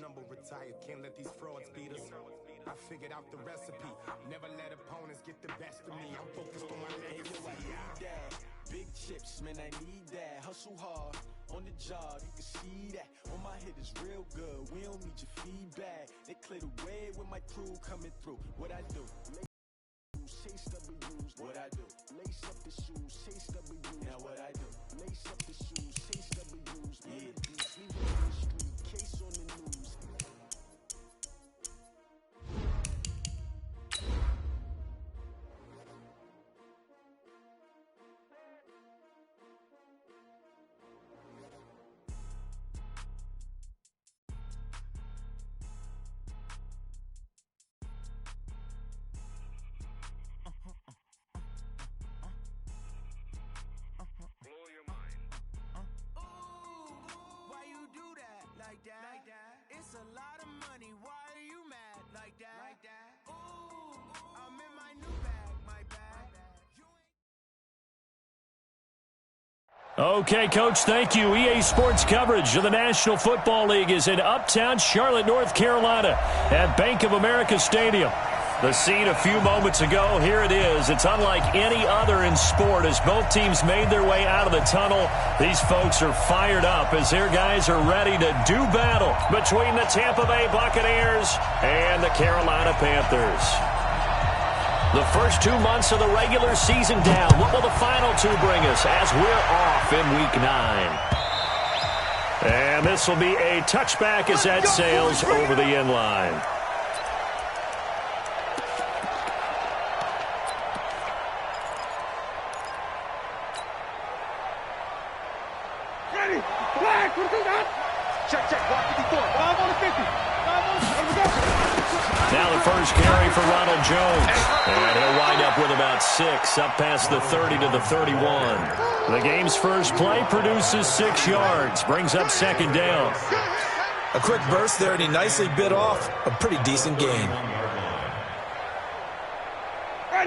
number retired, can't let these frauds beat us. I figured out the recipe, never let opponents get the best of me. I'm focused on my legacy. Big chips, man, I need that. Hustle hard on the job, you can see that. On my head is real good, we don't need your feedback. They clear the way with my crew coming through. What I do? Chase W's, what I do? Lace up the shoes, chase W's. Now what I do? Lace up the shoes, chase W's. Yeah, sleep on the street, case on the news. It's a lot of money, why are you mad like that? Ooh, I'm in my new bag, my bag. Okay, Coach, thank you. EA Sports coverage of the National Football League is in uptown Charlotte, North Carolina at Bank of America Stadium. The scene a few moments ago, here it is. It's unlike any other in sport as both teams made their way out of the tunnel. These folks are fired up as their guys are ready to do battle between the Tampa Bay Buccaneers and the Carolina Panthers. The first 2 months of the regular season down. What will the final two bring us as we're off in Week 9? And this will be a touchback as that sails over the end line. Now the first carry for Ronald Jones. And he'll wind up with about 6, up past the 30 to the 31. The game's first play produces 6 yards, brings up second down. A quick burst there, and he nicely bit off a pretty decent gain.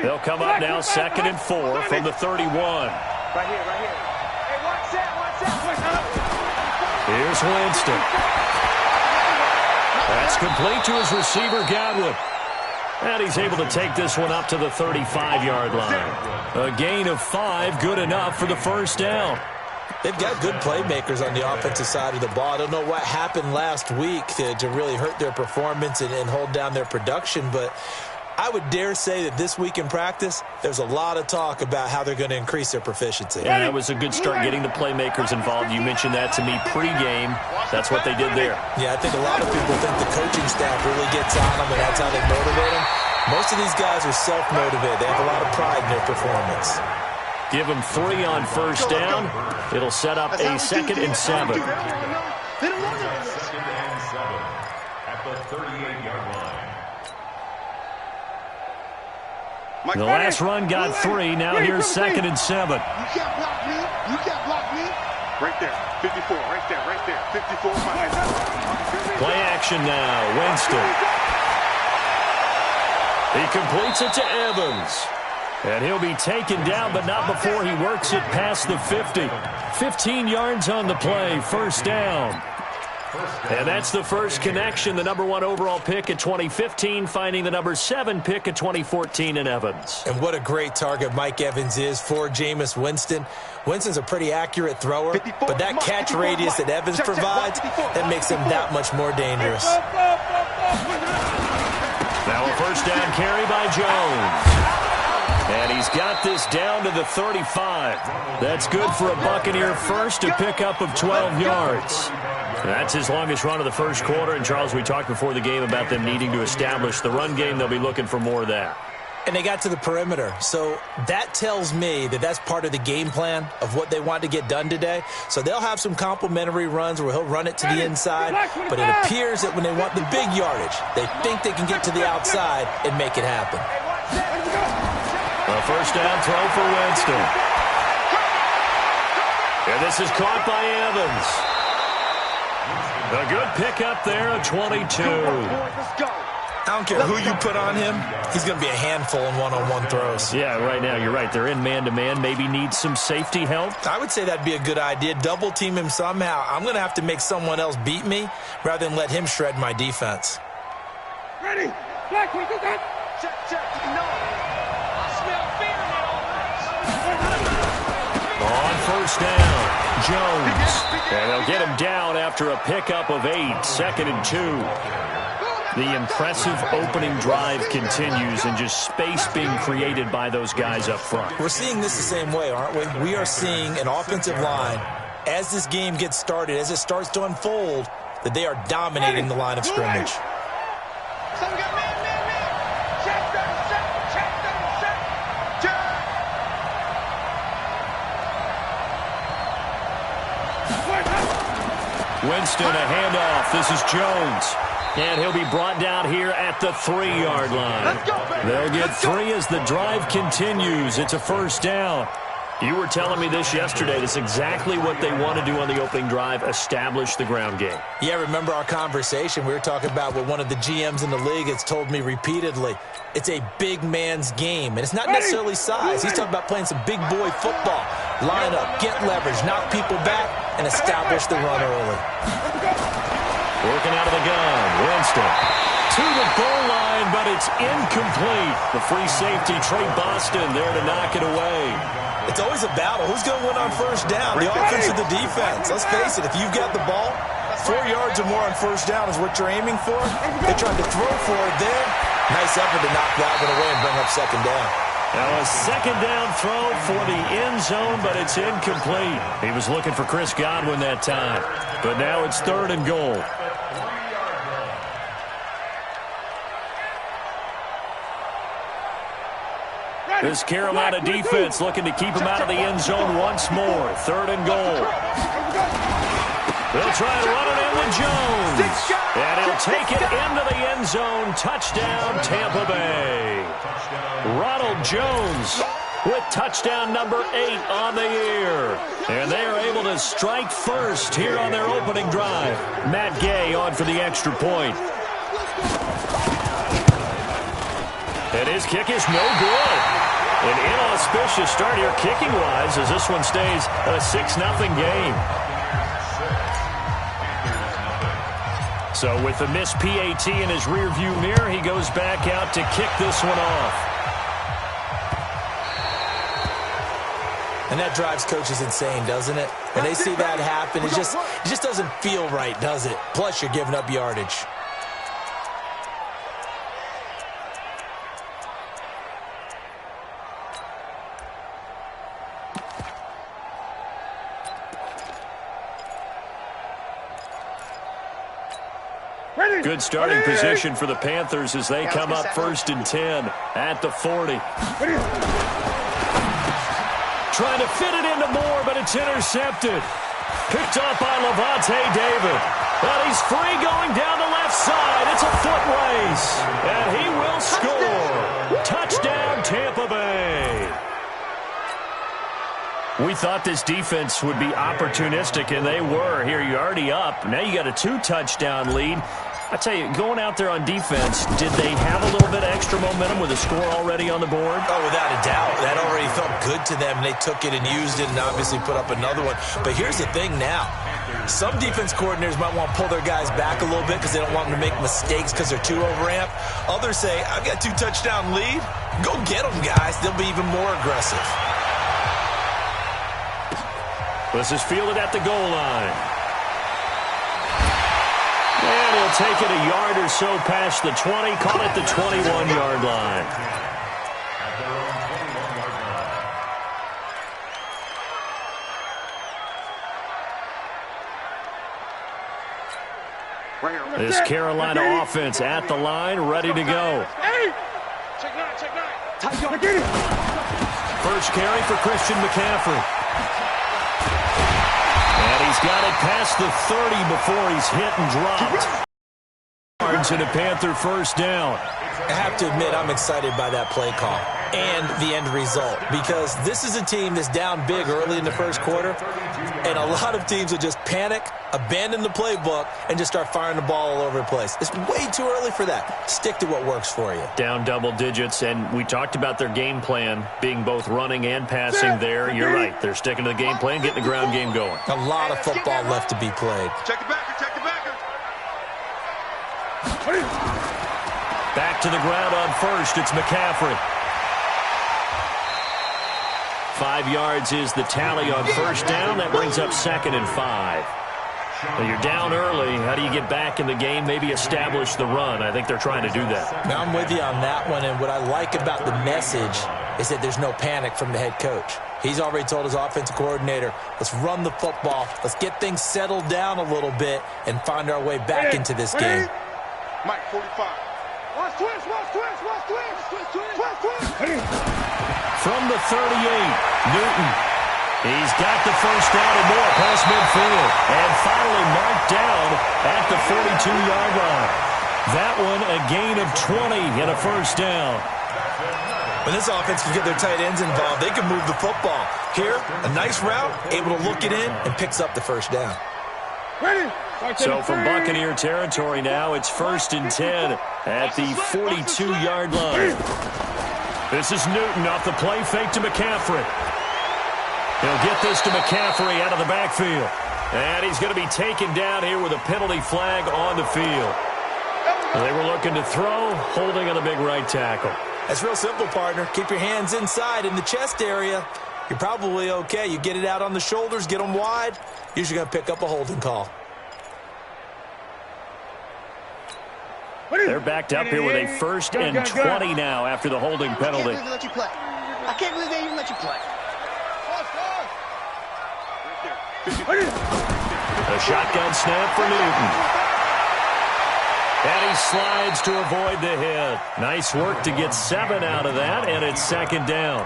They'll come up now 2nd and 4 from the 31. Right here. Hey, watch that. Here's Winston. That's complete to his receiver, Godwin. And he's able to take this one up to the 35-yard line. A gain of 5, good enough for the first down. They've got good playmakers on the offensive side of the ball. I don't know what happened last week to really hurt their performance and hold down their production, but I would dare say that this week in practice, there's a lot of talk about how they're going to increase their proficiency. Yeah, that was a good start getting the playmakers involved. You mentioned that to me pregame. That's what they did there. Yeah, I think a lot of people think the coaching staff really gets on them, and that's how they motivate them. Most of these guys are self-motivated. They have a lot of pride in their performance. Give them 3 on first down. It'll set up a 2nd and 7. At the 38-yard line. The last run got 3. Now here's 2nd and 7. You can't block me. Right there. 54. Right there. 54. Play action now. Winston. He completes it to Evans. And he'll be taken down, but not before he works it past the 50. 15 yards on the play. First down. And that's the first connection, the number 1 overall pick in 2015, finding the number 7 pick in 2014 in Evans. And what a great target Mike Evans is for Jameis Winston. Winston's a pretty accurate thrower, but that catch radius that Evans provides, that makes him that much more dangerous. Now a first down carry by Jones. And he's got this down to the 35. That's good for a Buccaneer first, to pick up of 12 yards. That's his longest run of the first quarter. And, Charles, we talked before the game about them needing to establish the run game. They'll be looking for more of that. And they got to the perimeter. So that tells me that that's part of the game plan of what they want to get done today. So they'll have some complimentary runs where he'll run it to the inside. But it appears that when they want the big yardage, they think they can get to the outside and make it happen. A first down throw for Winston. And this is caught by Evans. A good pickup there, a 22. I don't care who you put on him, he's going to be a handful in one-on-one throws. Yeah, right now, you're right. They're in man-to-man. Maybe need some safety help. I would say that'd be a good idea. Double team him somehow. I'm going to have to make someone else beat me rather than let him shred my defense. Ready? Black, we go, got. Check, check. No. I smell fear now. On first down, Jones. And they'll get him down after a pickup of 8, 2nd and 2. The impressive opening drive continues and just space being created by those guys up front. We're seeing this the same way, aren't we? We are seeing an offensive line, as this game gets started, as it starts to unfold, that they are dominating the line of scrimmage. So we got man. Check them, check. Winston, a handoff. This is Jones. And he'll be brought down here at the 3-yard line. They'll get 3 as the drive continues. It's a first down. You were telling me this yesterday. That's exactly what they want to do on the opening drive, establish the ground game. Yeah, remember our conversation? We were talking about what one of the GMs in the league has told me repeatedly. It's a big man's game, and it's not necessarily size. He's talking about playing some big boy football. Line up, get leverage, knock people back, and establish the run early. Working out of the gun, Winston to the goal line, but it's incomplete. The free safety, Trey Boston, there to knock it away. It's always a battle. Who's going to win on first down? The offense or the defense? Let's face it, if you've got the ball, 4 yards or more on first down is what you're aiming for. They're trying to throw for it there. Nice effort to knock that one away and bring up second down. Now a second down throw for the end zone, but it's incomplete. He was looking for Chris Godwin that time, but now it's 3rd and goal. This Carolina defense looking to keep him out of the end zone once more. 3rd and goal. They'll try to run it in with Jones. And he'll take it into the end zone. Touchdown, Tampa Bay. Ronald Jones with touchdown number 8 on the year. And they are able to strike first here on their opening drive. Matt Gay on for the extra point. And his kick is no good. An inauspicious start here kicking-wise as this one stays a 6-0 game. So with the missed PAT in his rearview mirror, he goes back out to kick this one off. And that drives coaches insane, doesn't it? When they see that happen, it just doesn't feel right, does it? Plus, you're giving up yardage. Good starting position for the Panthers as they come up 1st and 10 at the 40. Trying to fit it into Moore, but it's intercepted. Picked off by Levante David. But he's free going down the left side. It's a foot race. And he will score. Touchdown, Tampa Bay. We thought this defense would be opportunistic, and they were. Here, you're already up. Now you got a 2-touchdown lead. I tell you, going out there on defense, did they have a little bit of extra momentum with a score already on the board? Oh, without a doubt. That already felt good to them. They took it and used it and obviously put up another one. But here's the thing now. Some defense coordinators might want to pull their guys back a little bit because they don't want them to make mistakes because they're too overamped. Others say, I've got 2-touchdown lead. Go get them, guys. They'll be even more aggressive. This is fielded at the goal line. And he'll take it a yard or so past the 20, call it the 21-yard line. This Carolina offense at the line, ready to go. First carry for Christian McCaffrey. And he's got it past the 30 before he's hit and dropped. Yards and a Panther first down. I have to admit, I'm excited by that play call. and the end result, because this is a team that's down big early in the first quarter, and a lot of teams will just panic, abandon the playbook, and just start firing the ball all over the place. It's way too early for that. Stick to what works for you. Down double digits, and we talked about their game plan being both running and passing there. You're right. They're sticking to the game plan, getting the ground game going. A lot of football left to be played. Check the backer, check the backer. Back to the ground on first. It's McCaffrey. 5 yards is the tally on first down. That brings up 2nd and 5. Well, you're down early. How do you get back in the game? Maybe establish the run. I think they're trying to do that. Now, I'm with you on that one, and what I like about the message is that there's no panic from the head coach. He's already told his offensive coordinator, let's run the football, let's get things settled down a little bit and find our way back into this game. Mike, 45. Watch twist, watch twist, watch twist, twist, twist, twist, twist. From the 38, Newton. He's got the first down and more past midfield. And finally marked down at the 42-yard line. That one a gain of 20 and a first down. When this offense can get their tight ends involved, they can move the football. Here, a nice route, able to look it in, and picks up the first down. So from Buccaneer territory now, it's 1st and 10 at the 42-yard line. This is Newton off the play fake to McCaffrey. He'll get this to McCaffrey out of the backfield. And he's going to be taken down here with a penalty flag on the field. They were looking to throw, holding on the big right tackle. That's real simple, partner. Keep your hands inside in the chest area. You're probably okay. You get it out on the shoulders, get them wide. Usually going to pick up a holding call. They're backed up here with a 1st and 20 now after the holding penalty. I can't believe they even let you play. A shotgun snap for Newton. And he slides to avoid the hit. Nice work to get 7 out of that, and it's 2nd down.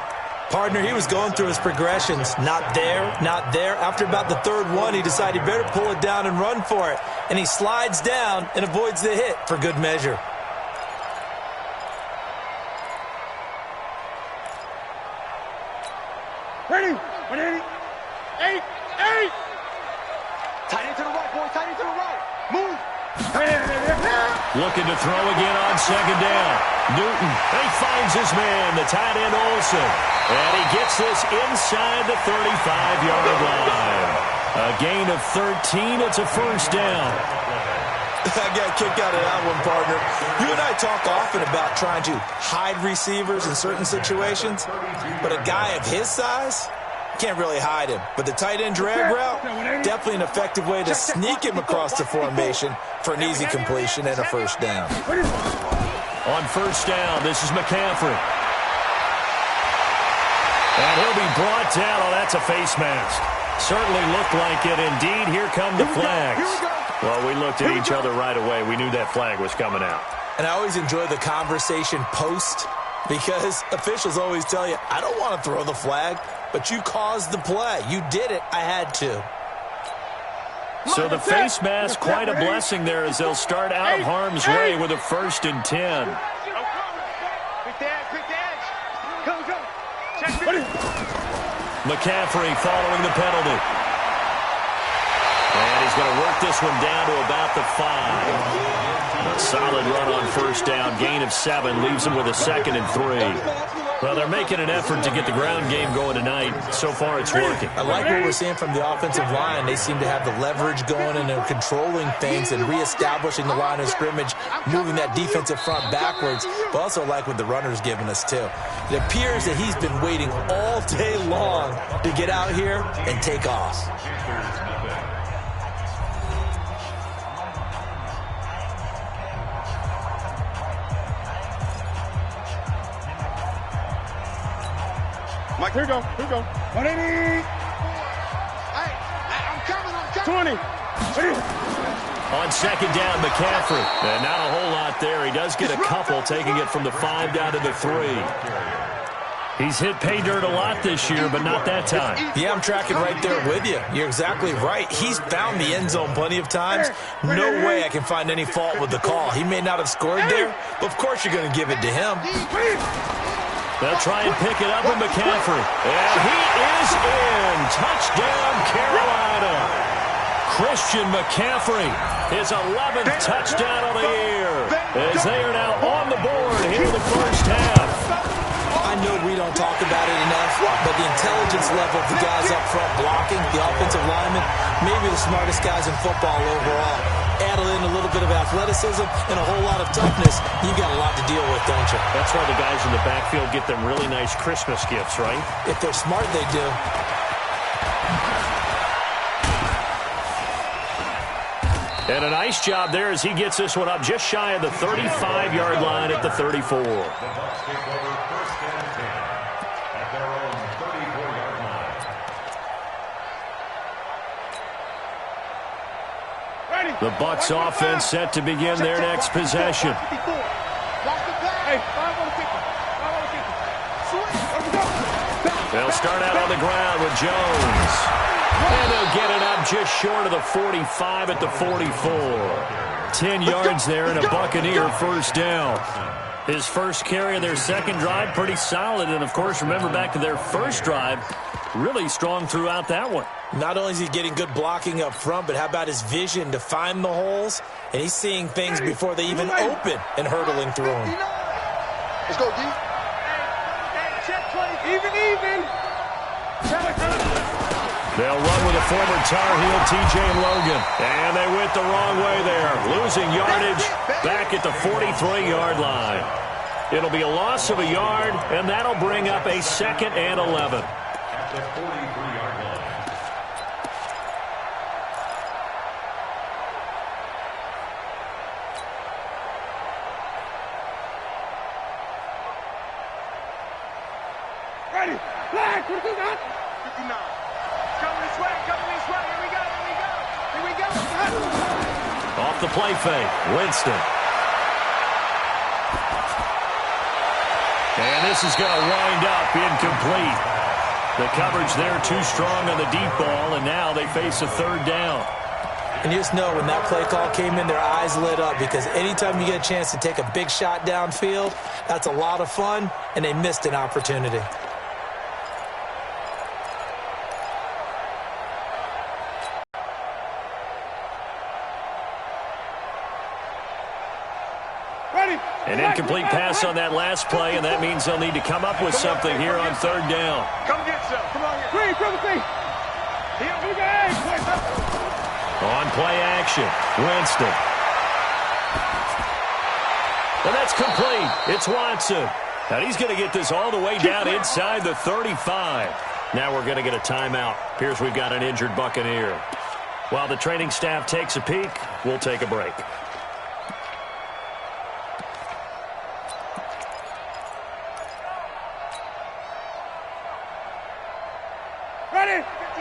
Partner, he was going through his progressions. Not there, not there. After about the 3rd one, he decided he better pull it down and run for it. And he slides down and avoids the hit for good measure. Ready? 180. 8. Tight end to the right, boys. Tight end to the right. Move. Looking to throw again on 2nd down. Newton, he finds his man, the tight end Olsen. And he gets this inside the 35-yard line. A gain of 13. It's a first down. I got a kick out of that one, partner. You and I talk often about trying to hide receivers in certain situations, but a guy of his size can't really hide him. But the tight end drag route, definitely an effective way to sneak him across the formation for an easy completion and a first down. On first down, this is McCaffrey. And he'll be brought down. Oh, that's a face mask. Certainly looked like it. Indeed, here come the flags. Well, we looked at each other right away. We knew that flag was coming out. And I always enjoy the conversation post, because officials always tell you, I don't want to throw the flag, but you caused the play. You did it. I had to. So the face mask, quite a blessing there as they'll start out of harm's way with a 1st and 10. McCaffrey following the penalty. And he's going to work this one down to about the 5. A solid run on first down. Gain of 7 leaves him with a 2nd and 3. Well, they're making an effort to get the ground game going tonight. So far, it's working. I like what we're seeing from the offensive line. They seem to have the leverage going, and they're controlling things and reestablishing the line of scrimmage, moving that defensive front backwards. But also like what the runner's giving us, too. It appears that he's been waiting all day long to get out here and take off. Mike, here we go. 180. Hey, I'm coming. 20. On 2nd down, McCaffrey. And not a whole lot there. He does get a couple, taking it from the 5 down to the 3. He's hit pay dirt a lot this year, but not that time. Yeah, I'm tracking right there with you. You're exactly right. He's found the end zone plenty of times. No way I can find any fault with the call. He may not have scored there, but of course you're going to give it to him. They'll try and pick it up with McCaffrey. And he is in. Touchdown, Carolina. Christian McCaffrey, his 11th touchdown of the year, as they are now on the board here in the first half. I know we don't talk about it enough, but the intelligence level of the guys up front blocking, the offensive linemen, maybe the smartest guys in football overall. Add in a little bit of athleticism and a whole lot of toughness, you've got a lot to deal with, don't you? That's why the guys in the backfield get them really nice Christmas gifts, right? If they're smart, they do. And a nice job there as he gets this one up just shy of the 35-yard line at the 34. The Bucs take over first and 10 at their own 34-yard line. The Bucs offense set to begin their next possession. They'll start out on the ground with Jones. And they'll get it up just short of the 45 at the 44. 10 yards there and a Buccaneer first down. His first carry of their second drive, pretty solid. And, of course, remember back to their first drive, really strong throughout that one. Not only is he getting good blocking up front, but how about his vision to find the holes? And he's seeing things before they even open and hurtling through them. Let's go, D. Even. They'll run with a former Tar Heel, T.J. Logan. And they went the wrong way there, losing yardage back at the 43-yard line. It'll be a loss of a yard, and that'll bring up a 2nd and 11. At the 43-yard line. Ready. Flag. What is that? 59. Coming this way. Here we go. Off the play fake, Winston. And this is going to wind up incomplete. The coverage there too strong on the deep ball, and now they face a third down. And you just know when that play call came in, their eyes lit up, because anytime you get a chance to take a big shot downfield, that's a lot of fun, and they missed an opportunity. An incomplete pass on that last play, and that means they'll need to come up with something here on third down. Come get some. Come on here. Here we go. On play action, Winston. And that's complete. It's Watson. And he's going to get this all the way down inside the 35. Now we're going to get a timeout. Appears we've got an injured Buccaneer. While the training staff takes a peek, we'll take a break.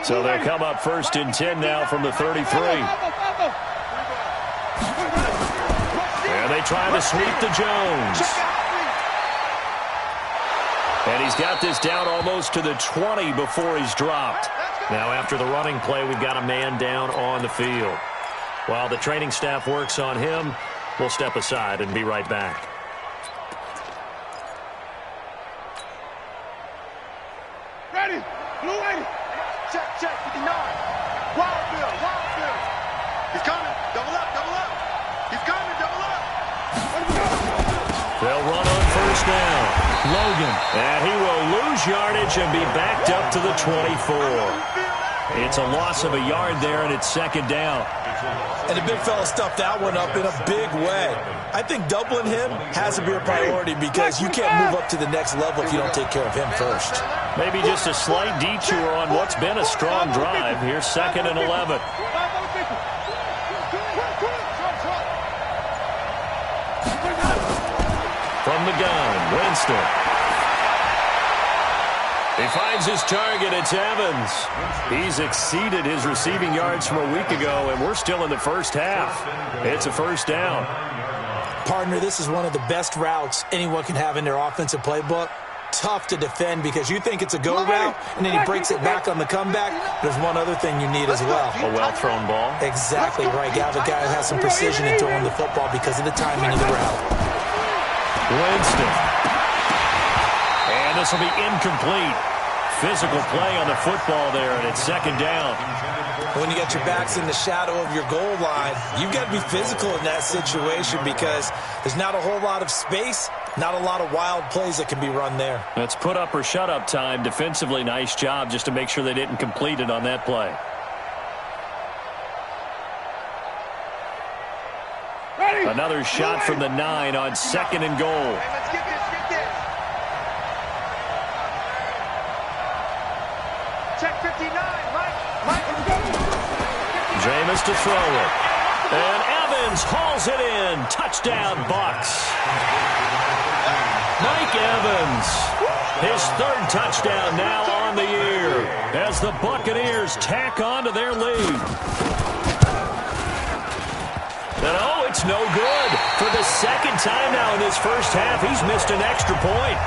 So they'll come up 1st and 10 now from the 33. And they try to sweep to Jones. And he's got this down almost to the 20 before he's dropped. Now after the running play, we've got a man down on the field. While the training staff works on him, we'll step aside and be right back. Ready. Blue 80. Check, 59. Wild Bill. He's coming. Double up. He's coming. Double up. They'll run on first down. Logan. And he will lose yardage and be backed up to the 24. It's a loss of a yard there, and it's 2nd down. And the big fella stuffed that one up in a big way. I think doubling him has to be a priority, because you can't move up to the next level if you don't take care of him first. Maybe just a slight detour on what's been a strong drive. Here's 2nd and 11. From the gun, Winston. He finds his target. It's Evans. He's exceeded his receiving yards from a week ago, and we're still in the first half. It's a first down. Partner, this is one of the best routes anyone can have in their offensive playbook. Tough to defend because you think it's a go route, and then he breaks it back on the comeback. There's one other thing you need as well. A well-thrown ball. Exactly right. You have a guy who has some precision in throwing the football because of the timing of the route. Winston. And And this will be incomplete. Physical play on the football there, and it's second down. When you got your backs in the shadow of your goal line, you've got to be physical in that situation because there's not a whole lot of space, not a lot of wild plays that can be run there. It's put up or shut up time. Defensively, nice job just to make sure they didn't complete it on that play. Another shot from the 9 on second and goal. Hey, let's get this, get this. Check 59, Mike. Jameis to throw it. And Evans hauls it in. Touchdown, Bucs. Mike Evans, his third touchdown now on the year as the Buccaneers tack on to their lead. And oh, it's no good. For the second time now in this first half, he's missed an extra point.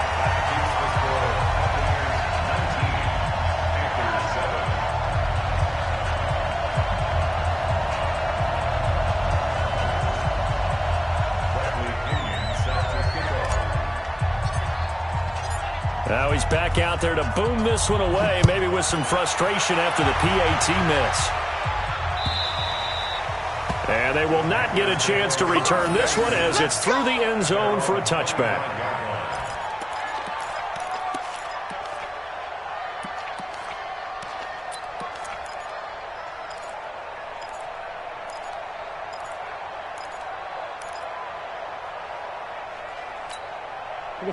Now he's back out there to boom this one away, maybe with some frustration after the PAT miss. And they will not get a chance to return this one as it's through the end zone for a touchback.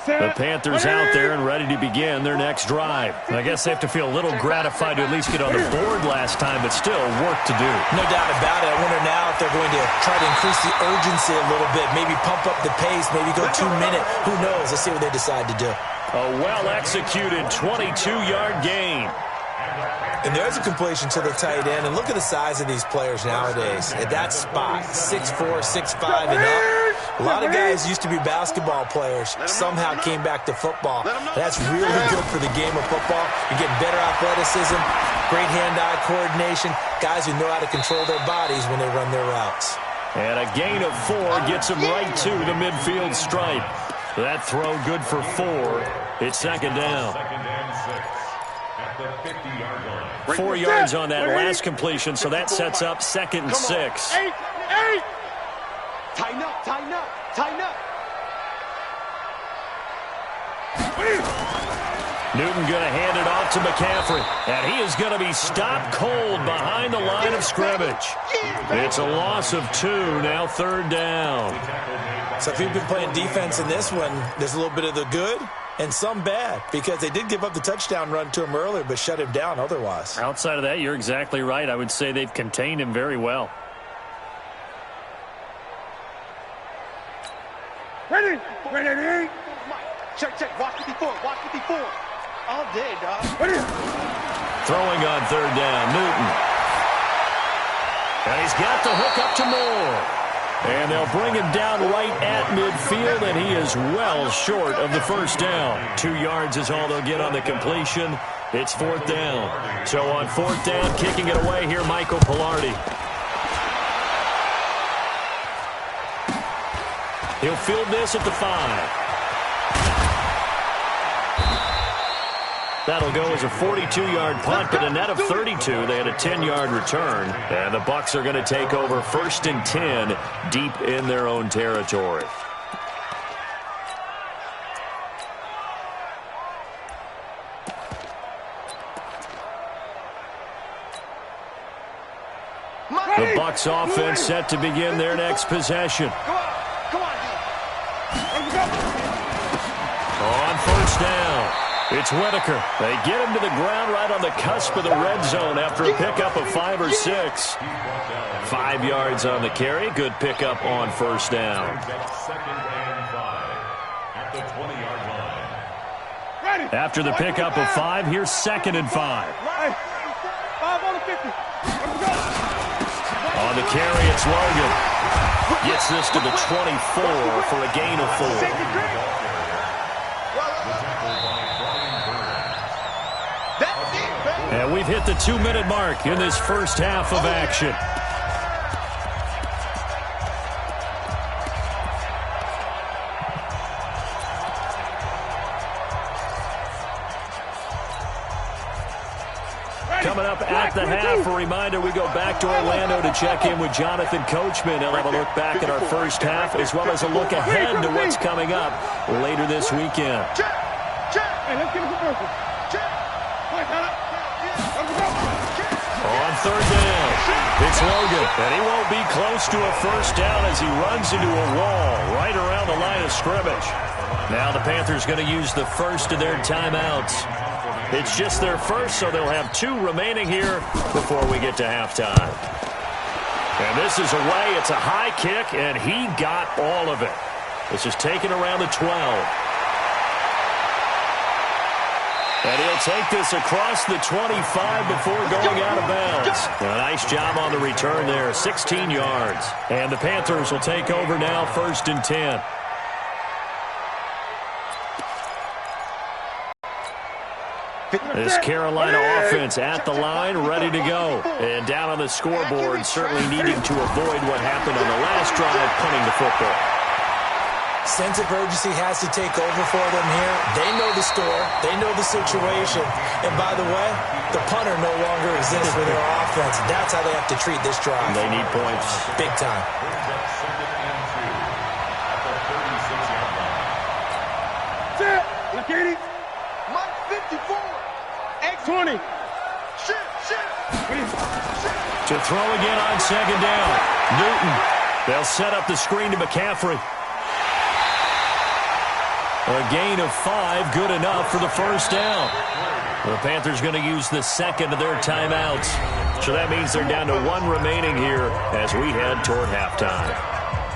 The Panthers out there and ready to begin their next drive. I guess they have to feel a little gratified to at least get on the board last time, but still work to do. No doubt about it. I wonder now if they're going to try to increase the urgency a little bit, maybe pump up the pace, maybe go 2 minute. Who knows? Let's see what they decide to do. A well-executed 22-yard gain. And there's a completion to the tight end. And look at the size of these players nowadays. At that spot, 6'4", 6'5", and up. A lot of guys used to be basketball players, somehow came back to football. That's really good for the game of football. You're getting better athleticism, great hand-eye coordination, guys who know how to control their bodies when they run their routes. And a gain of 4 gets him right to the midfield stripe. That throw good for 4. It's second down. Second and 6 at the 50-yard line. 4 yards on that last completion, so that sets up second and 6. 8. Tighten up, tighten up, tighten up. Newton going to hand it off to McCaffrey, and he is going to be stopped cold behind the line of scrimmage. It's a loss of 2, now third down. So if you've been playing defense in this one, there's a little bit of the good and some bad, because they did give up the touchdown run to him earlier, but shut him down otherwise. Outside of that, you're exactly right. I would say they've contained him very well. Ready? Ready? Check, check. Watch 54. Watch 54. All day, dog. Ready? Throwing on third down, Newton. And he's got the hook up to Moore. And they'll bring him down right at midfield, and he is well short of the first down. 2 yards is all they'll get on the completion. It's fourth down. So on fourth down, kicking it away here, Michael Pilardi. He'll field this at the 5. That'll go as a 42-yard punt, but a net of 32. They had a 10-yard return. And the Bucs are going to take over first and 10 deep in their own territory. The Bucs offense set to begin their next possession. On first down, it's Whitaker. They get him to the ground right on the cusp of the red zone after a pickup of 5 or 6. 5 yards on the carry. Good pickup on first down. Second and 5 at the 20-yard line. After the pickup of 5, here's second and 5. 5 on the 50. On the carry, it's Logan. Gets this to the 24 for a gain of 4. And we've hit the 2-minute mark in this first half of action. coming up at the half. A reminder, we go back to Orlando to check in with Jonathan Coachman. He'll have a look back at our first half as well as a look ahead to what's coming up later this weekend. Hey, let's get it for purpose. On third down, it's Logan, and he won't be close to a first down as he runs into a wall right around the line of scrimmage. Now the Panthers going to use the first of their timeouts. It's just their first, so they'll have 2 remaining here before we get to halftime. And this is away. It's a high kick, and he got all of it. This is taken around the 12. And he'll take this across the 25 before going out of bounds. A nice job on the return there, 16 yards. And the Panthers will take over now, 1st and 10. This Carolina offense at the line, ready to go. And down on the scoreboard, certainly needing to avoid what happened on the last drive, punting the football. Sense of urgency has to take over for them here. They know the score. They know the situation. And by the way, the punter no longer exists for their offense. That's how they have to treat this drive. They need points. Big time. Set. Look at it. Mike 54. X20. To throw again on 2nd down. Newton. They'll set up the screen to McCaffrey. A gain of 5, good enough for the first down. The Panthers going to use the second of their timeouts. So that means they're down to 1 remaining here as we head toward halftime.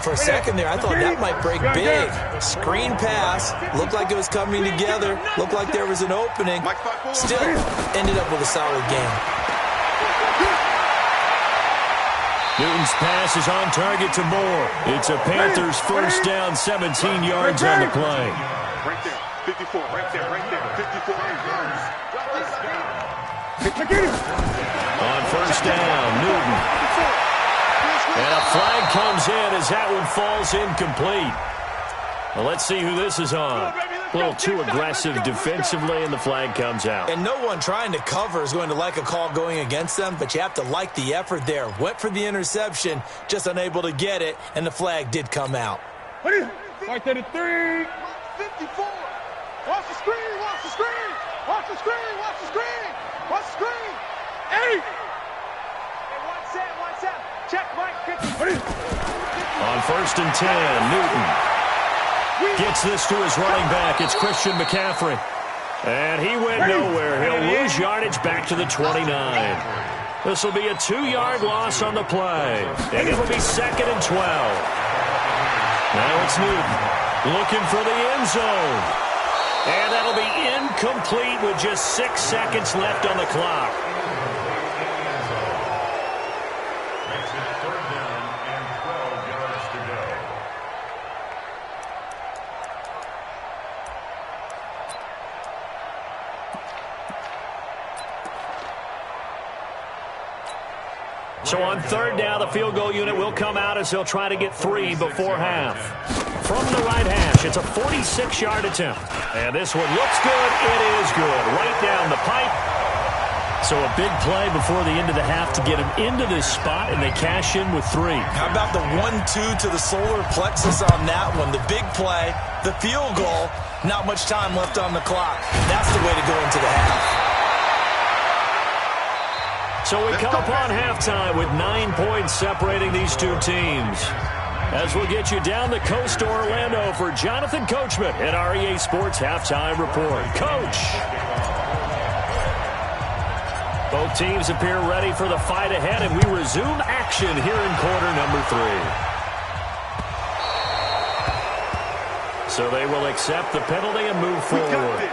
For a second there, I thought that might break big. Screen pass. Looked like it was coming together. Looked like there was an opening. Still ended up with a solid game. Newton's pass is on target to Moore. It's a Panthers first down, 17 yards on the play. Right there, 54, right there, 54 yards. On first down, Newton. And a flag comes in as that one falls incomplete. Well, let's see who this is on. A little too aggressive defensively, and the flag comes out. And no one trying to cover is going to like a call going against them, but you have to like the effort there. Went for the interception, just unable to get it, and the flag did come out. Right there to 3. 54. Watch the screen, watch the screen. Watch the screen, watch the screen. Watch the screen. 8. One set. Check Mike 50. On 1st and 10, Newton gets this to his running back. It's Christian McCaffrey. And he went nowhere. He'll lose yardage back to the 29. This will be a 2-yard loss on the play. And it'll be 2nd and 12. Now it's Newton looking for the end zone. And that'll be incomplete with just 6 seconds left on the clock. So on 3rd down, the field goal unit will come out as they'll try to get 3 before half. From the right hash, it's a 46-yard attempt. And this one looks good. It is good. Right down the pipe. So a big play before the end of the half to get them into this spot, and they cash in with 3. How about the 1-2 to the solar plexus on that one? The big play, the field goal, not much time left on the clock. That's the way to go into the half. So we come upon halftime with 9 points separating these two teams. As we'll get you down the coast to Orlando for Jonathan Coachman at our EA Sports Halftime Report. Coach! Both teams appear ready for the fight ahead, and we resume action here in quarter number 3. So they will accept the penalty and move forward.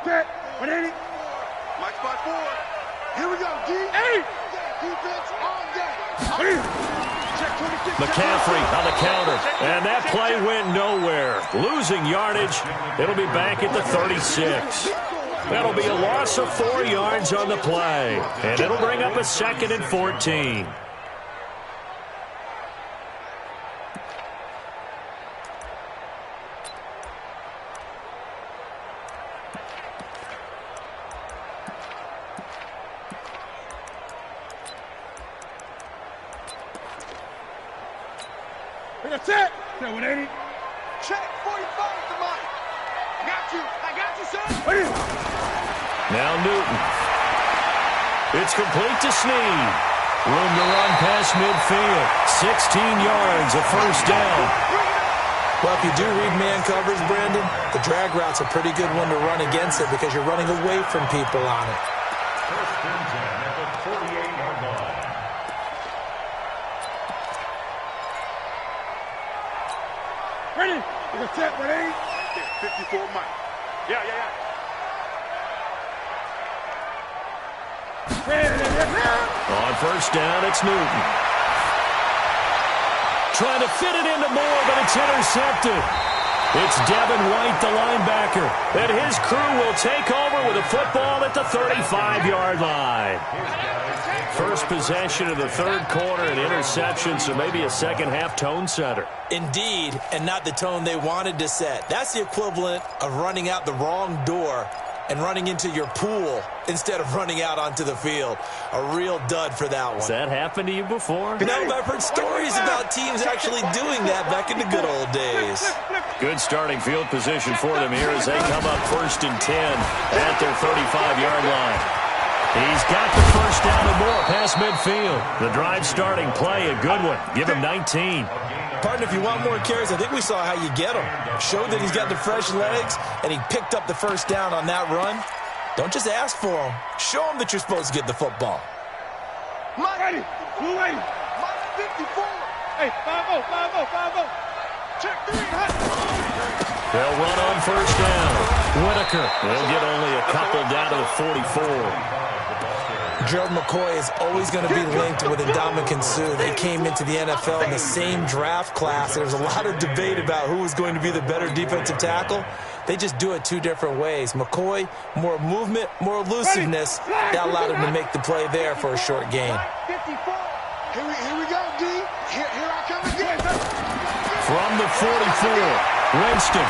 Set. 180. Mike spot 4. Here we go, D. 8. Defense on deck. Check 26. McCaffrey on the counter, and that play went nowhere. Losing yardage. It'll be back at the 36. That'll be a loss of 4 yards on the play, and it'll bring up a 2nd and 14. Check 180. Check 45 the mic. I got you, son. Now Newton. It's complete to Snead. Room to run past midfield. 16 yards, a first down. Well, if you do read man coverage, Brandon, the drag route's a pretty good one to run against it because you're running away from people on it. First and 10 at the 48-yard line. Ready? We're check 180. Yeah, 54 mic. Yeah. On first down, it's Newton. Trying to fit it into Moore, but it's intercepted. It's Devin White, the linebacker, and his crew will take over with a football at the 35-yard line. First possession of the third quarter, an interception, so maybe a second-half tone setter. Indeed, and not the tone they wanted to set. That's the equivalent of running out the wrong door and running into your pool instead of running out onto the field. A real dud for that one. Has that happened to you before? No, but I've heard stories about teams actually doing that back in the good old days. Good starting field position for them here as they come up first and 10 at their 35-yard line. He's got the first down and more past midfield. The drive starting play, a good one. Give him 19. Partner, if you want more carries, I think we saw how you get him. Showed that he's got the fresh legs, and he picked up the first down on that run. Don't just ask for him. Show him that you're supposed to get the football. Mike, Ready? 280. Mike 54. Hey, 5-0, 5-0. Check 3. They'll run on first down. Whitaker will get only a couple down to the 44. Gerald McCoy is always going to be linked with Ndamukong Suh. They came into the NFL in the same draft class. There was a lot of debate about who was going to be the better defensive tackle. They just do it two different ways. McCoy, more movement, more elusiveness. That allowed him to make the play there for a short gain. 54. Here we go, D. Here I come again. From the 44, Winston.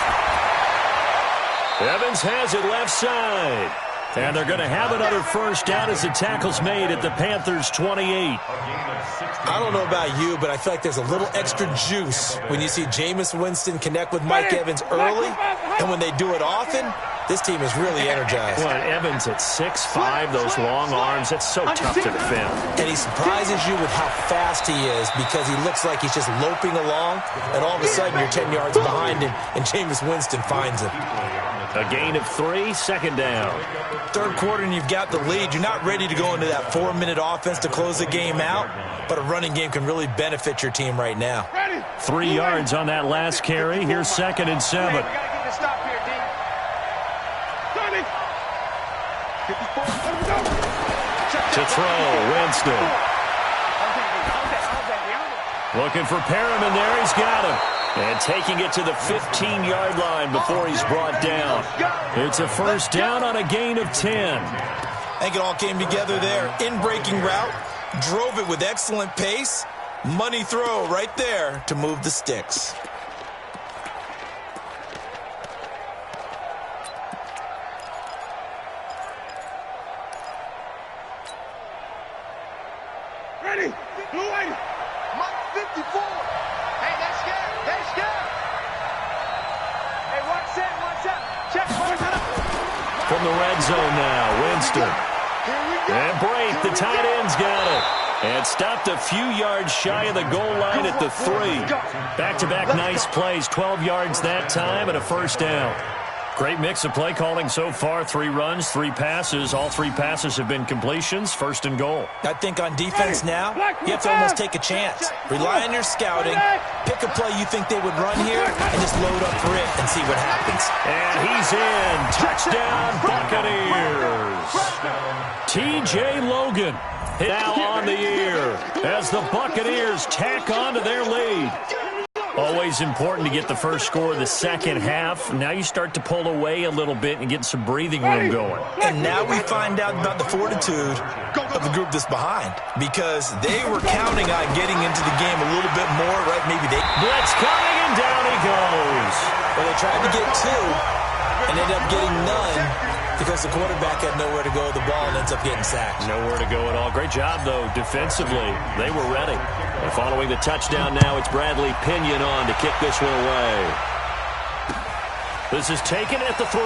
Evans has it left side. And they're going to have another first down as the tackle's made at the Panthers' 28. I don't know about you, but I feel like there's a little extra juice when you see Jameis Winston connect with Mike Evans early. And when they do it often, this team is really energized. Well, Evans at 6'5", those long arms, that's so tough to defend. And he surprises you with how fast he is because he looks like he's just loping along, and all of a sudden you're 10 yards behind him, and Jameis Winston finds him. A gain of 3, second down. Third quarter and you've got the lead. You're not ready to go into that 4-minute offense to close the game out, but a running game can really benefit your team right now. 3 yards on that last carry. Here's 2nd and 7. We got to get this stop here, D. 54. To throw, Winston. Looking for Perriman there. He's got him. And taking it to the 15-yard line before he's brought down. It's a first down on a gain of 10. I think it all came together there. In-breaking route, drove it with excellent pace. Money throw right there to move the sticks. Ready? 280. Mike 54. Hey, that's good. That's good. Hey, watch that. Check. From the red zone now, Winston. Here we go. And break, the tight end's got it. And stopped a few yards shy of the goal line at the 3. Back-to-back nice plays, 12 yards that time and a first down. Great mix of play calling so far. 3 runs, 3 passes. All 3 passes have been completions. First and goal. I think on defense now, you have to almost take a chance. Rely on your scouting. Pick a play you think they would run here and just load up for it and see what happens. And he's in. Touchdown, Buccaneers. T.J. Logan now on the year as the Buccaneers tack on to their lead. Always important to get the first score of the second half. Now you start to pull away a little bit and get some breathing room going. And now we find out about the fortitude of the group that's behind because they were counting on getting into the game a little bit more, right? Maybe they... Blitz coming and down he goes. Well, they tried to get 2 and ended up getting none. because the quarterback had nowhere to go with the ball and ends up getting sacked. Nowhere to go at all. Great job, though, defensively. They were ready. And following the touchdown now, it's Bradley Pinion on to kick this one away. This is taken at the 3.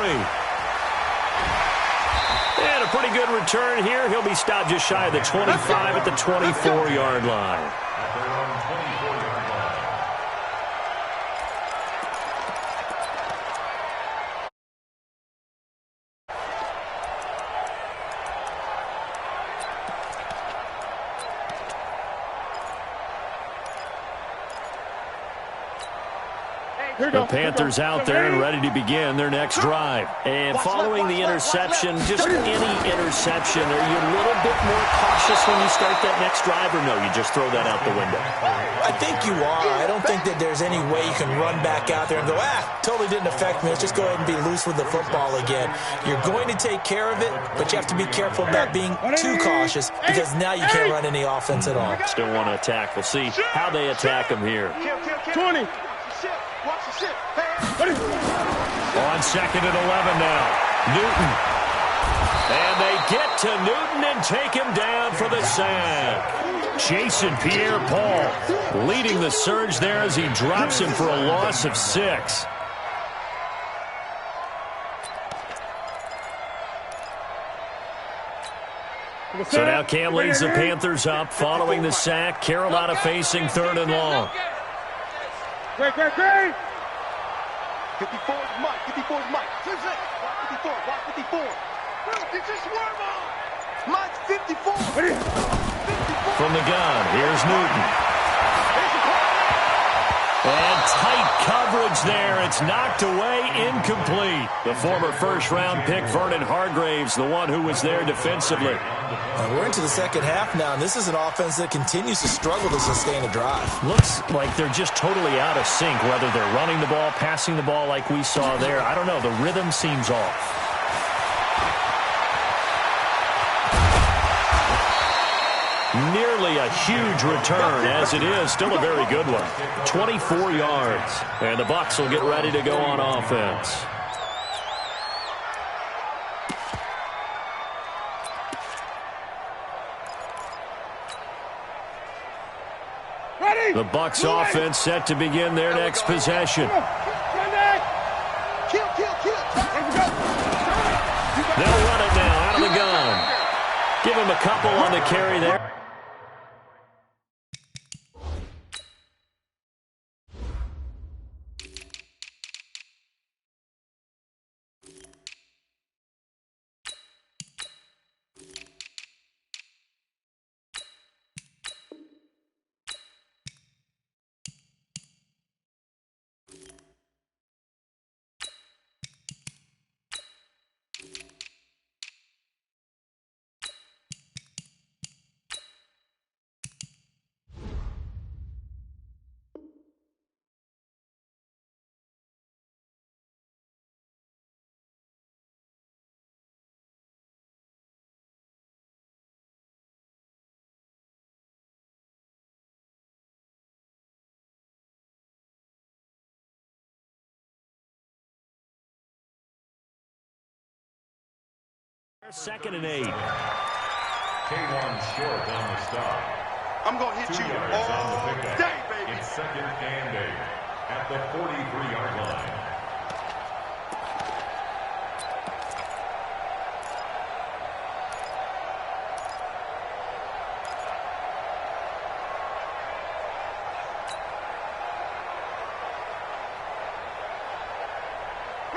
And a pretty good return here. He'll be stopped just shy of the 25 at the 24-yard line. At their own 24-yard line. The Panthers out there and ready to begin their next drive. And following the interception, just any interception, are you a little bit more cautious when you start that next drive, or no, you just throw that out the window? I think you are. I don't think that there's any way you can run back out there and go, totally didn't affect me. Let's just go ahead and be loose with the football again. You're going to take care of it, but you have to be careful about being too cautious because now you can't run any offense at all. Still want to attack. We'll see how they attack them here. 20. On second and 11 now. Newton. And they get to Newton and take him down for the sack. Jason Pierre-Paul leading the surge there as he drops him for a loss of 6. So now Cam leads the Panthers up following the sack. Carolina facing 3rd and long. Great. 54 is Mike. 54 is Mike. 54. Watch 54. Did you swerve on? Mike's 54. 54. From the gun, here's Newton. And tight coverage there. It's knocked away, incomplete. The former first-round pick, Vernon Hargraves, the one who was there defensively. We're into the second half now, and this is an offense that continues to struggle to sustain a drive. Looks like they're just totally out of sync, whether they're running the ball, passing the ball like we saw there. I don't know. The rhythm seems off. Nearly a huge return, as it is. Still a very good one. 24 yards. And the Bucs will get ready to go on offense. The Bucs offense set to begin their next possession. Kill. They'll run it now out of the gun. Give him a couple on the carry there. Second and 8. K1 short on the stop. I'm going to hit 2 you yards on the all pickup. day, baby. It's 2nd and 8 at the 43-yard line.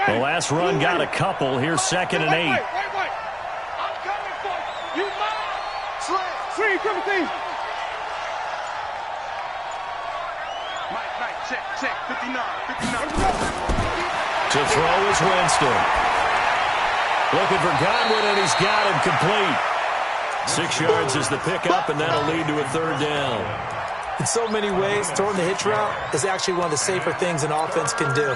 The last run got a couple. Here's 2nd and 8. I'm coming for you. You mine. Swing, Timothy. Mike, check. 59. To throw is Winston. Looking for Godwin, and he's got him complete. 6 yards is the pickup, and that'll lead to a 3rd down. In so many ways, throwing the hitch route is actually one of the safer things an offense can do.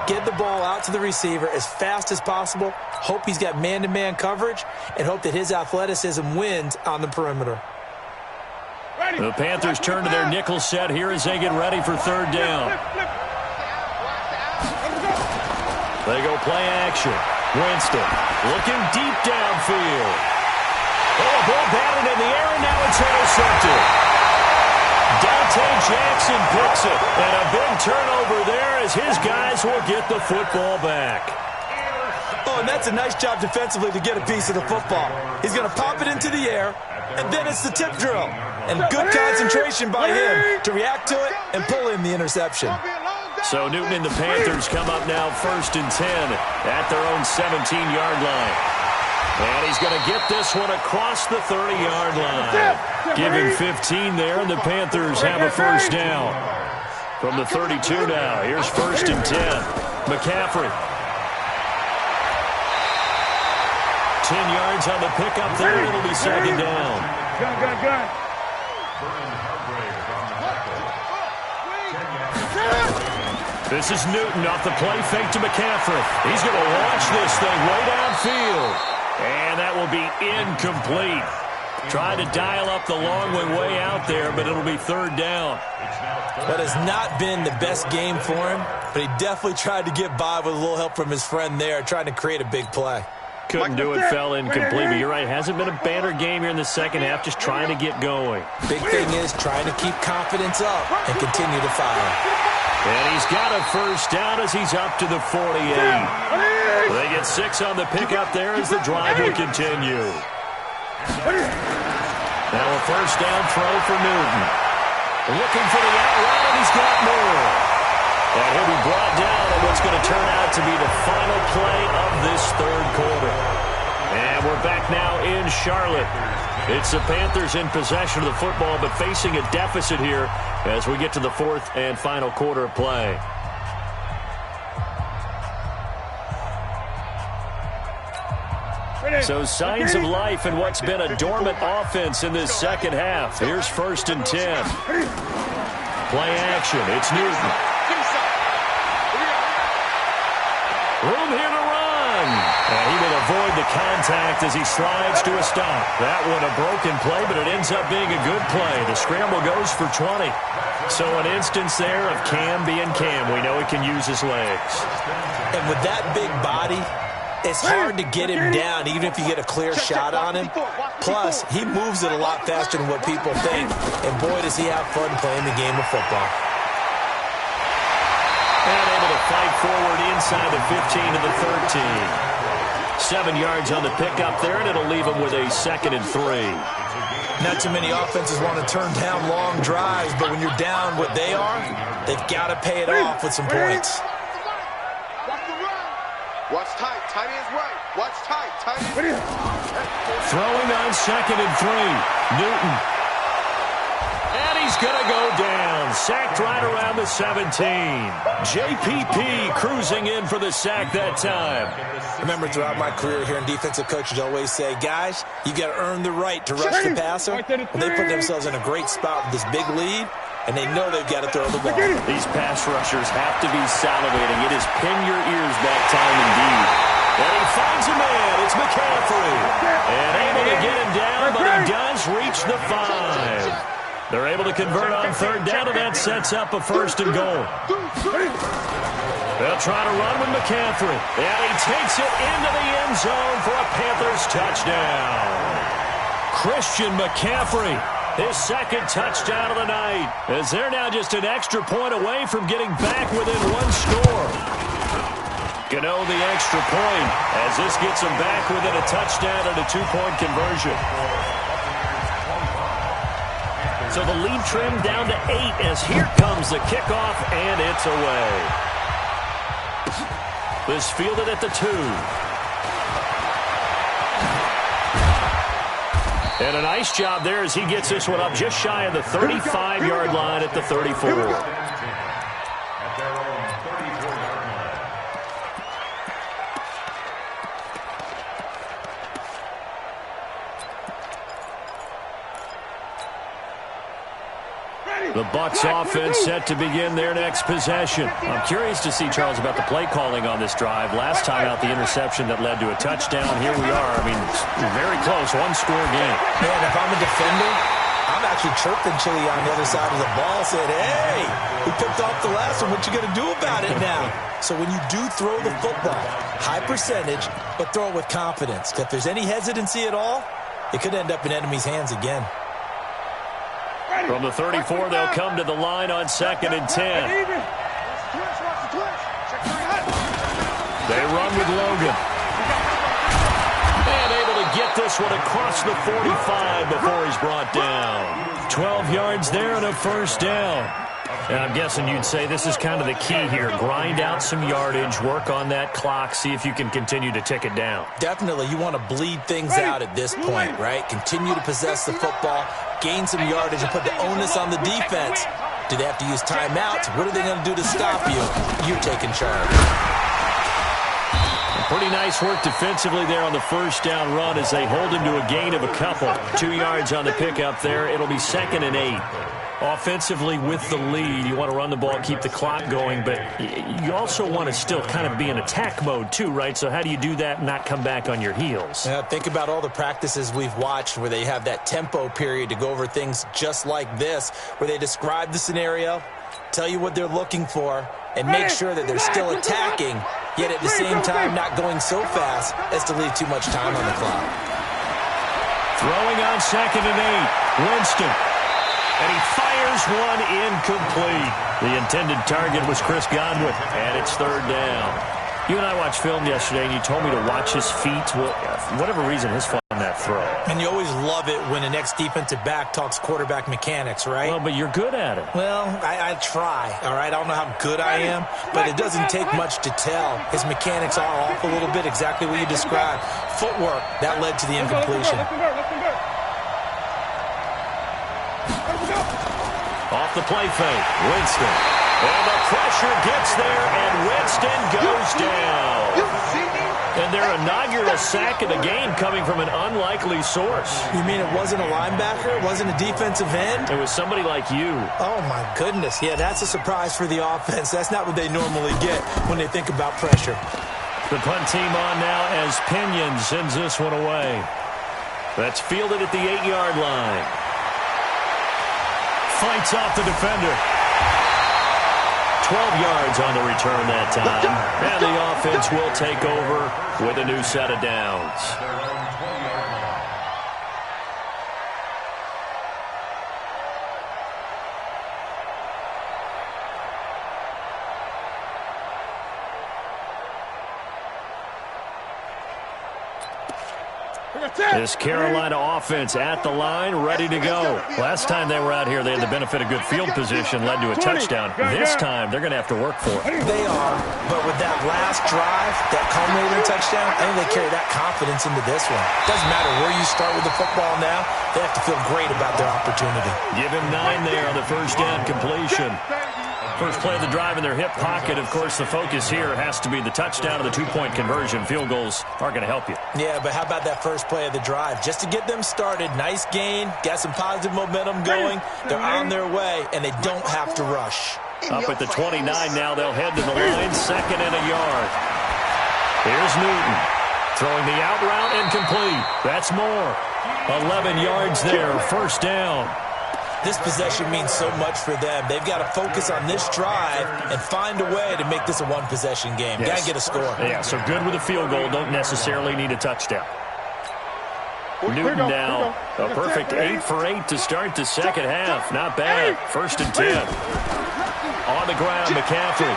Get the ball out to the receiver as fast as possible, hope he's got man-to-man coverage, and hope that his athleticism wins on the perimeter. The Panthers turn to their nickel set here as they get ready for 3rd down. They go play action. Winston looking deep downfield. Oh, a ball batted in the air, and now it's intercepted. Dante Jackson picks it, and a big turnover there as his guys will get the football back. Oh, and that's a nice job defensively to get a piece of the football. He's going to pop it into the air, and then it's the tip drill. And good concentration by him to react to it and pull in the interception. So Newton and the Panthers come up now 1st and 10 at their own 17-yard line. And he's going to get this one across the 30-yard line. Give him 15 there, and the Panthers have a first down. From the 32 now, here's 1st and 10. McCaffrey. 10 yards on the pickup there, and it'll be second down. Gun. This is Newton off the play fake to McCaffrey. He's going to launch this thing way downfield. And that will be incomplete. Trying to dial up the long way out there, but it'll be 3rd down. That has not been the best game for him, but he definitely tried to get by with a little help from his friend there, trying to create a big play. Couldn't do it, fell incomplete, but you're right. Hasn't been a banner game here in the second half, just trying to get going. Big thing is trying to keep confidence up and continue to fire. And he's got a first down as he's up to the 48. They get 6 on the pickup there as the drive will continue. Now a first down throw for Newton. Looking for the out route, and he's got more. And he'll be brought down on what's going to turn out to be the final play of this 3rd quarter. And we're back now in Charlotte. It's the Panthers in possession of the football, but facing a deficit here as we get to the 4th and final quarter of play. So signs of life in what's been a dormant offense in this second half. Here's 1st and 10. Play action. It's Newton. Room here to run. And he will avoid the contact as he slides to a stop. That one a broken play, but it ends up being a good play. The scramble goes for 20. So an instance there of Cam being Cam. We know he can use his legs. And with that big body, it's hard to get him down, even if you get a clear shot on him. Plus, he moves it a lot faster than what people think. And boy, does he have fun playing the game of football. And able to fight forward inside the 15 to the 13. 7 yards on the pickup there, and it'll leave him with a 2nd and 3. Not too many offenses want to turn down long drives, but when you're down what they are, they've got to pay it off with some points. Watch tight. Tight end's right. Watch tight. Tight end. Throwing on 2nd and 3. Newton. And he's going to go down. Sacked right around the 17. JPP cruising in for the sack that time. Remember, throughout my career here in defensive coaches always say, guys, you got to earn the right to rush the passer. Well, they put themselves in a great spot with this big lead, and they know they've got to throw the ball. These pass rushers have to be salivating. It is pin your ears back time indeed. And he finds a man. It's McCaffrey. And able to get him down, but he does reach the 5. They're able to convert on 3rd down, and that sets up a 1st and goal. They'll try to run with McCaffrey. And he takes it into the end zone for a Panthers touchdown. Christian McCaffrey, his 2nd touchdown of the night, as they're now just an extra point away from getting back within 1 score. Gano the extra point as this gets them back within a touchdown and a 2-point conversion. So the lead trimmed down to 8 as here comes the kickoff, and it's away. This fielded at the 2. And a nice job there as he gets this one up just shy of the 35-yard line at the 34. The Bucs offense set to begin their next possession. I'm curious to see, Charles, about the play calling on this drive. Last time out, the interception that led to a touchdown. Here we are. I mean, very close, 1-score game. Man, if I'm a defender, I'm actually chirping Chili on the other side of the ball, saying, hey, he picked off the last one. What you going to do about it now? So when you do throw the football, high percentage, but throw it with confidence. If there's any hesitancy at all, it could end up in enemy's hands again. From the 34, they'll come to the line on 2nd and 10. They run with Logan. And able to get this one across the 45 before he's brought down. 12 yards there and a first down. And I'm guessing you'd say this is kind of the key here. Grind out some yardage, work on that clock, see if you can continue to tick it down. Definitely. You want to bleed things out at this point, right? Continue to possess the football, gain some yardage, and put the onus on the defense. Do they have to use timeouts? What are they going to do to stop you? You're taking charge. Pretty nice work defensively there on the first down run as they hold him to a gain of a couple. 2 yards on the pickup there. It'll be 2nd and 8. Offensively with the lead, you want to run the ball, keep the clock going, but you also want to still kind of be in attack mode too, right? So how do you do that and not come back on your heels? Yeah, think about all the practices we've watched where they have that tempo period to go over things just like this, where they describe the scenario, tell you what they're looking for, and make sure that they're still attacking, yet at the same time not going so fast as to leave too much time on the clock. Throwing on 2nd and 8, Winston. And he fires one incomplete. The intended target was Chris Godwin, and it's 3rd down. You and I watched film yesterday, and you told me to watch his feet. Well, for whatever reason, his foot on that throw. And you always love it when the next defensive back talks quarterback mechanics, right? Well, but you're good at it. Well, I try, all right? I don't know how good I am, but it doesn't take much to tell. His mechanics are off a little bit, exactly what you described. Footwork, that led to the incompletion. Off the play fake, Winston. And the pressure gets there, and Winston goes down. And their inaugural sack of the game coming from an unlikely source. You mean it wasn't a linebacker? It wasn't a defensive end? It was somebody like you. Oh, my goodness. Yeah, that's a surprise for the offense. That's not what they normally get when they think about pressure. The punt team on now as Pinion sends this one away. That's fielded at the 8-yard line. Fights off the defender. 12 yards on the return that time. And the offense will take over with a new set of downs. This Carolina offense at the line, ready to go. Last time they were out here, they had the benefit of good field position, led to a touchdown. This time, they're going to have to work for it. They are, but with that last drive, that culminating touchdown, I think they carry that confidence into this one. Doesn't matter where you start with the football now, they have to feel great about their opportunity. Give him 9 there on the first down completion. First play of the drive in their hip pocket. Of course, the focus here has to be the touchdown and the 2-point conversion. Field goals aren't going to help you. Yeah, but how about that first play of the drive? Just to get them started, nice gain, got some positive momentum going. They're on their way, and they don't have to rush. Up at the 29 now, they'll head to the line, 2nd and a yard. Here's Newton, throwing the out route incomplete. That's more. 11 yards there, first down. This possession means so much for them. They've got to focus on this drive and find a way to make this a one-possession game. Yes. Got to get a score. Yeah, so good with a field goal. Don't necessarily need a touchdown. Newton now, a perfect 8 for 8 to start the second half. Not bad. 1st and 10. On the ground, McCaffrey.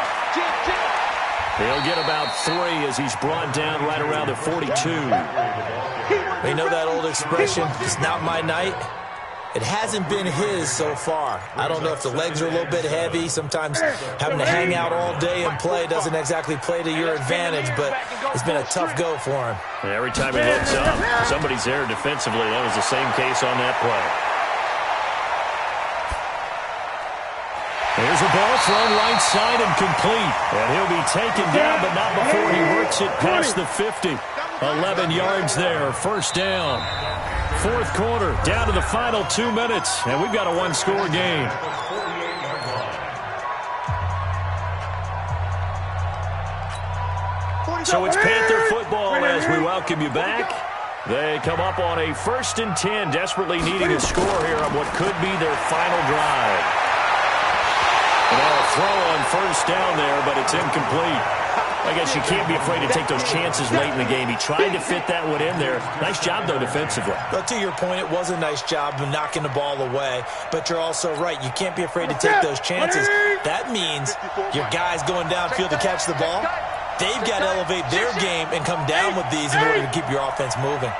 He'll get about 3 as he's brought down right around the 42. You know that old expression, it's not my night? It hasn't been his so far. I don't know if the legs are a little bit heavy. Sometimes having to hang out all day and play doesn't exactly play to your advantage, but it's been a tough go for him. And every time he looks up, somebody's there defensively. That was the same case on that play. There's a ball thrown right side and complete. And he'll be taken down, but not before he works it past the 50. 11 yards there, first down. 4th quarter, down to the final 2 minutes, and we've got a 1-score game. So it's Panther football as we welcome you back. They come up on a 1st and 10, desperately needing a score here on what could be their final drive. And they'll throw on 1st down there, but it's incomplete. I guess you can't be afraid to take those chances late in the game. He tried to fit that one in there. Nice job, though, defensively. But to your point, it was a nice job of knocking the ball away. But you're also right. You can't be afraid to take those chances. That means your guys going downfield to catch the ball, they've got to elevate their game and come down with these in order to keep your offense moving.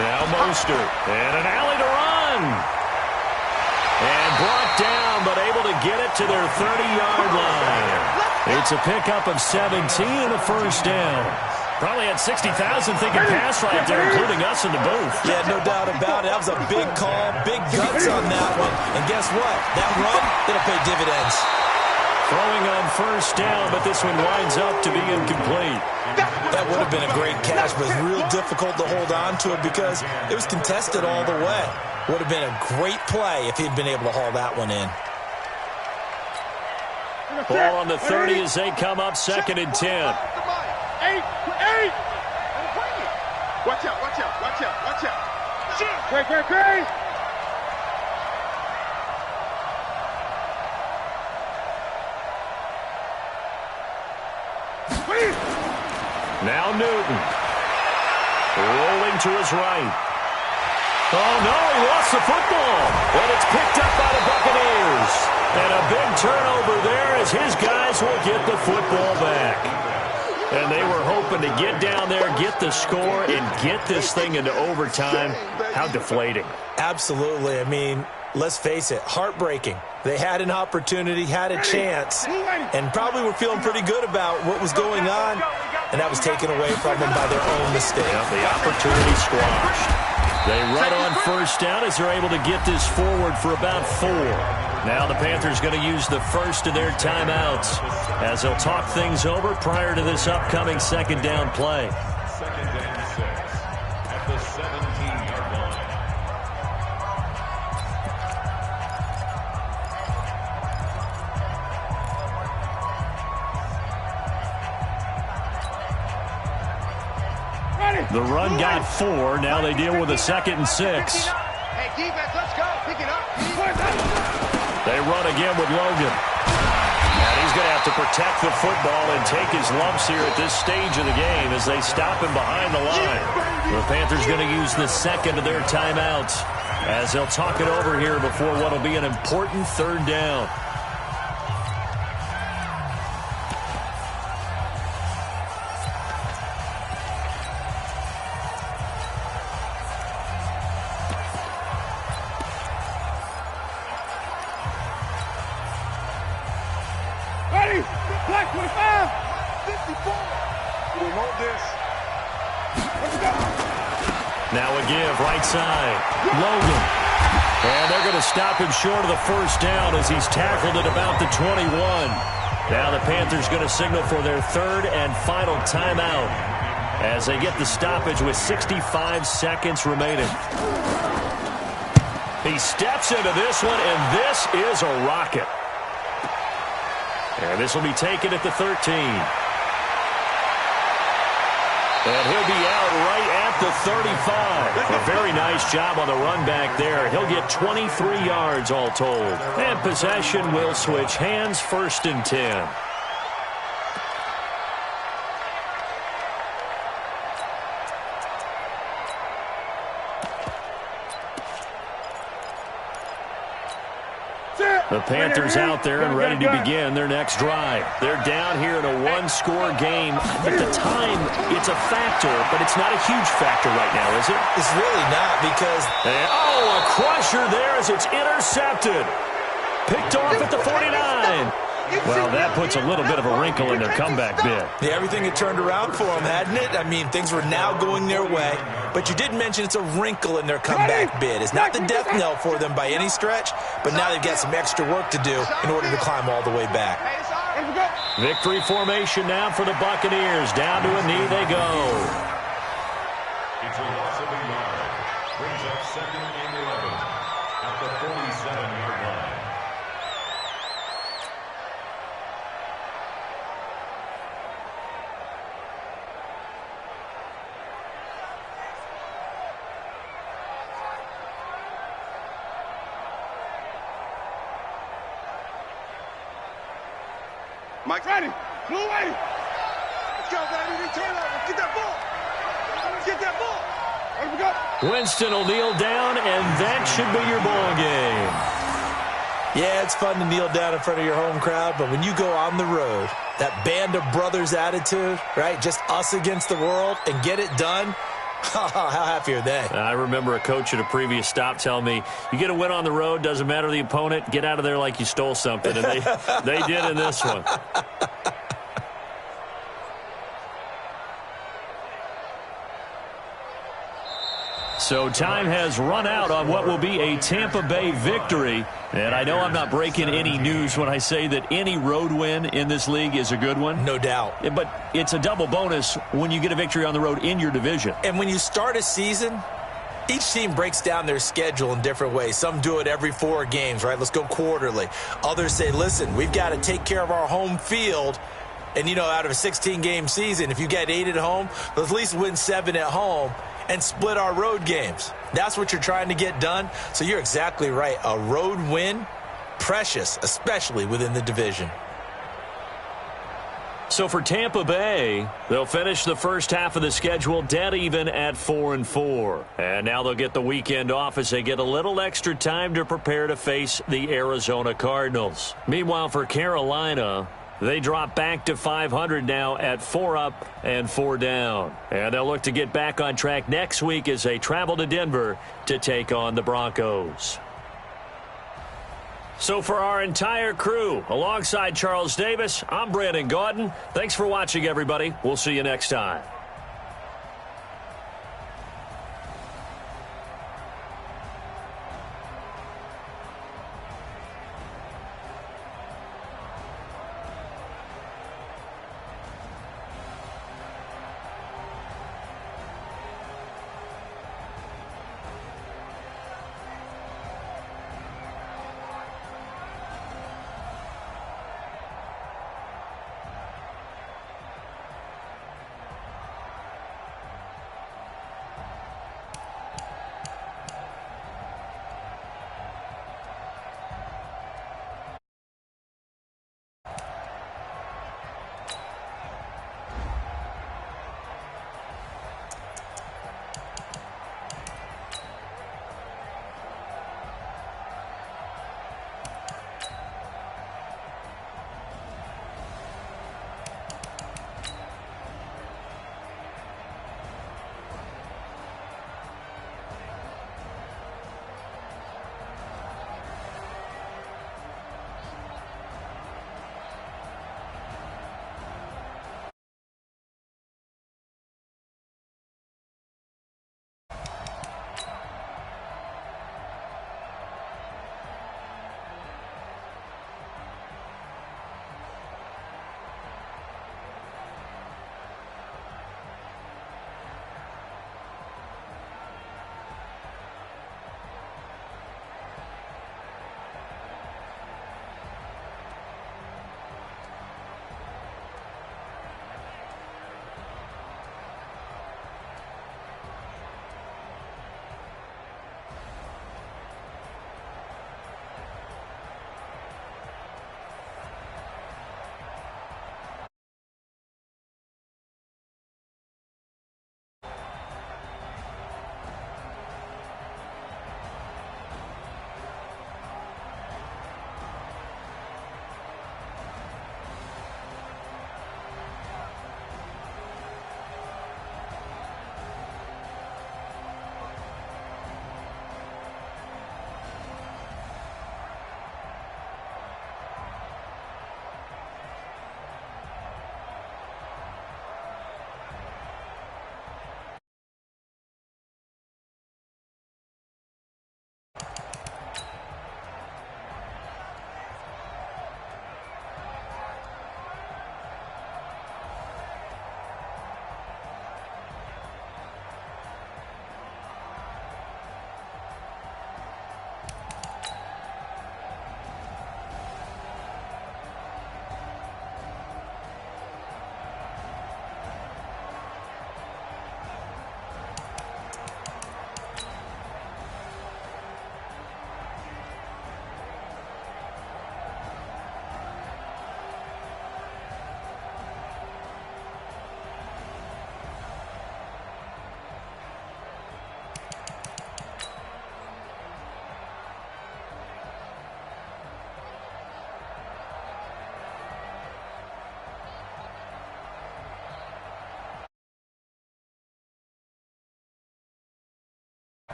Now Mostert, and an alley to run. And brought down, but able to get it to their 30-yard line. It's a pickup of 17 and a 1st down. Probably had 60,000 thinking pass right there, including us in the booth. Yeah, no doubt about it. That was a big call, big guts on that one. And guess what? That run, it'll pay dividends. Throwing on 1st down, but this one winds up to be incomplete. That would have been a great catch, but it's real difficult to hold on to it because it was contested all the way. Would have been a great play if he'd been able to haul that one in. Ball on the 30 as they come up 2nd and 10. 8. Watch out, watch out, watch out, watch out. Great. Now Newton. Rolling to his right. Oh, no, he lost the football. And it's picked up by the Buccaneers. And a big turnover there as his guys will get the football back. And they were hoping to get down there, get the score, and get this thing into overtime. How deflating. Absolutely. I mean, let's face it, heartbreaking. They had an opportunity, had a chance, and probably were feeling pretty good about what was going on, and that was taken away from them by their own mistake. Yeah, the opportunity squashed. They run on 1st down as they're able to get this forward for about 4. Now the Panthers going to use the first of their timeouts as they'll talk things over prior to this upcoming 2nd down play. 2nd and 6 at the 17-yard line. The run got 4. Now they deal with a 2nd and 6. Hey, defense, let's go. Pick it up. They run again with Logan. And he's going to have to protect the football and take his lumps here at this stage of the game as they stop him behind the line. The Panthers going to use the 2nd of their timeouts as they'll talk it over here before what will be an important 3rd down. Black 25. 54. We want this. Let's go. Now a give, right side. Logan. And they're going to stop him short of the 1st down as he's tackled at about the 21. Now the Panthers going to signal for their 3rd and final timeout as they get the stoppage with 65 seconds remaining. He steps into this one, and this is a rocket. And this will be taken at the 13. And he'll be out right at the 35. A very nice job on the run back there. He'll get 23 yards all told. And possession will switch hands, 1st and 10. The Panthers out there and ready to begin their next drive. They're down here in a 1-score game. At the time, it's a factor, but it's not a huge factor right now, is it? It's really not because... And, a crusher there as it's intercepted. Picked off at the 49. Well, that puts a little bit of a wrinkle in their comeback bid. Yeah, everything had turned around for them, hadn't it? I mean, things were now going their way. But you did mention it's a wrinkle in their comeback bid. It's not the death knell for them by any stretch, but now they've got some extra work to do in order to climb all the way back. Victory formation now for the Buccaneers. Down to a knee they go. It's a loss of a yard. Brings up 2nd and 11 at the 47-yard line. Mike. Ready. Blue, ready. Let's go, baby. They turn over. Get that ball. Get that ball. Ready, we go. Winston will kneel down, and that should be your ball game. Yeah, it's fun to kneel down in front of your home crowd, but when you go on the road, that band of brothers attitude, right, just us against the world, and get it done, how happy are they? I remember a coach at a previous stop telling me, you get a win on the road, doesn't matter the opponent, get out of there like you stole something, and they did in this one. So time has run out on what will be a Tampa Bay victory. And I know I'm not breaking any news when I say that any road win in this league is a good one. No doubt. But it's a double bonus when you get a victory on the road in your division. And when you start a season, each team breaks down their schedule in different ways. Some do it every 4 games, right? Let's go quarterly. Others say, listen, we've got to take care of our home field. And, you know, out of a 16-game season, if you get 8 at home, let's at least win 7 at home and split our road games. That's what you're trying to get done. So you're exactly right. A road win, precious, especially within the division. So for Tampa Bay, they'll finish the first half of the schedule dead even at 4-4. And now they'll get the weekend off as they get a little extra time to prepare to face the Arizona Cardinals. Meanwhile, for Carolina, they drop back to 500 now at 4 up and 4 down. And they'll look to get back on track next week as they travel to Denver to take on the Broncos. So for our entire crew, alongside Charles Davis, I'm Brandon Gaudin. Thanks for watching, everybody. We'll see you next time.